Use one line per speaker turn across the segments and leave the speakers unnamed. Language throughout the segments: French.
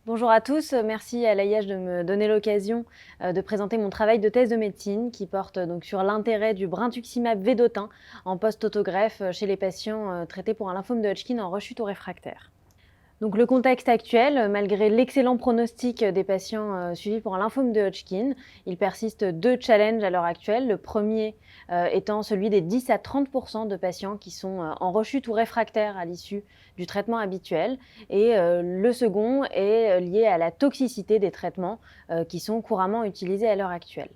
Bonjour à tous, merci à l'AIH de me donner l'occasion de présenter mon travail de thèse de médecine qui porte donc sur l'intérêt du brentuximab vedotin en post-autogreffe chez les patients traités pour un lymphome de Hodgkin en rechute ou réfractaire. Donc le contexte actuel, malgré l'excellent pronostic des patients suivis pour un lymphome de Hodgkin, il persiste deux challenges à l'heure actuelle. Le premier étant celui des 10 à 30% de patients qui sont en rechute ou réfractaires à l'issue du traitement habituel. Et le second est lié à la toxicité des traitements qui sont couramment utilisés à l'heure actuelle.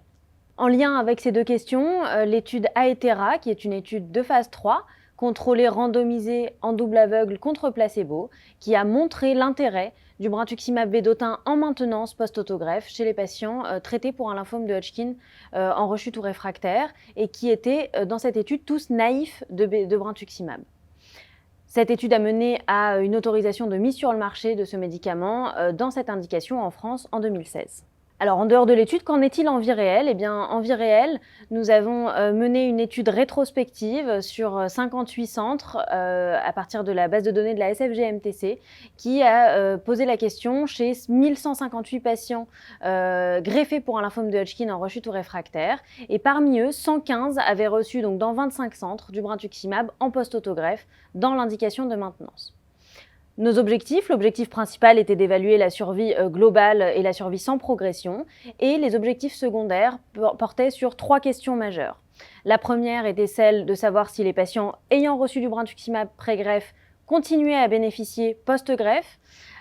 En lien avec ces deux questions, l'étude AETERA, qui est une étude de phase 3, contrôlée randomisée en double aveugle contre placebo, qui a montré l'intérêt du brentuximab vedotin en maintenance post-autogreffe chez les patients traités pour un lymphome de Hodgkin en rechute ou réfractaire et qui étaient dans cette étude tous naïfs de brentuximab. Cette étude a mené à une autorisation de mise sur le marché de ce médicament dans cette indication en France en 2016. Alors, en dehors de l'étude, qu'en est-il en vie réelle? Eh bien, en vie réelle, nous avons mené une étude rétrospective sur 58 centres à partir de la base de données de la SFG-MTC qui a posé la question chez 1158 patients greffés pour un lymphome de Hodgkin en rechute ou réfractaire. Et parmi eux, 115 avaient reçu donc, dans 25 centres du brentuximab en post-autogreffe dans l'indication de maintenance. Nos objectifs, l'objectif principal était d'évaluer la survie globale et la survie sans progression, et les objectifs secondaires portaient sur trois questions majeures. La première était celle de savoir si les patients ayant reçu du brentuximab pré-greffe continuaient à bénéficier post-greffe.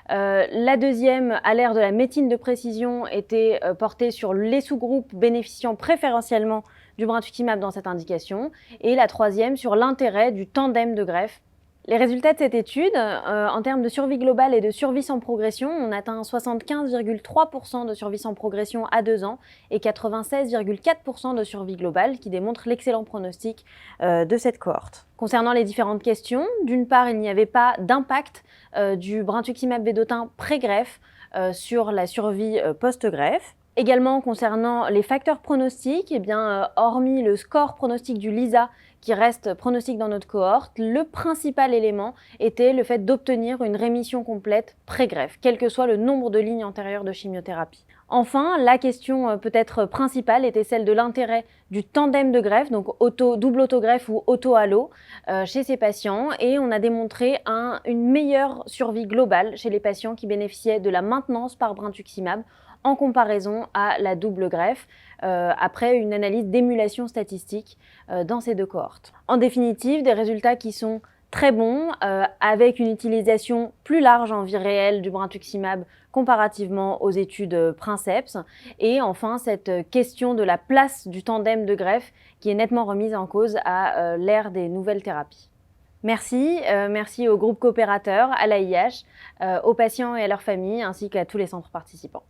La deuxième, à l'ère de la médecine de précision, était portée sur les sous-groupes bénéficiant préférentiellement du brentuximab dans cette indication, et la troisième sur l'intérêt du tandem de greffe. Les résultats de cette étude, en termes de survie globale et de survie sans progression, on atteint 75,3% de survie sans progression à 2 ans et 96,4% de survie globale, qui démontre l'excellent pronostic de cette cohorte. Concernant les différentes questions, d'une part, il n'y avait pas d'impact du brentuximab vedotin pré-greffe sur la survie post-greffe. Également, concernant les facteurs pronostiques, eh bien, hormis le score pronostic du LISA, qui reste pronostic dans notre cohorte, le principal élément était le fait d'obtenir une rémission complète pré-greffe, quel que soit le nombre de lignes antérieures de chimiothérapie. Enfin, la question peut-être principale était celle de l'intérêt du tandem de greffe, donc double autogreffe ou auto-allo, chez ces patients, et on a démontré une meilleure survie globale chez les patients qui bénéficiaient de la maintenance par brentuximab en comparaison à la double greffe, après une analyse d'émulation statistique dans ces deux cohortes. En définitive, des résultats qui sont très bons, avec une utilisation plus large en vie réelle du brentuximab comparativement aux études Princeps. Et enfin, cette question de la place du tandem de greffe qui est nettement remise en cause à l'ère des nouvelles thérapies. Merci, merci au groupe coopérateur, à l'AIH, aux patients et à leurs familles, ainsi qu'à tous les centres participants.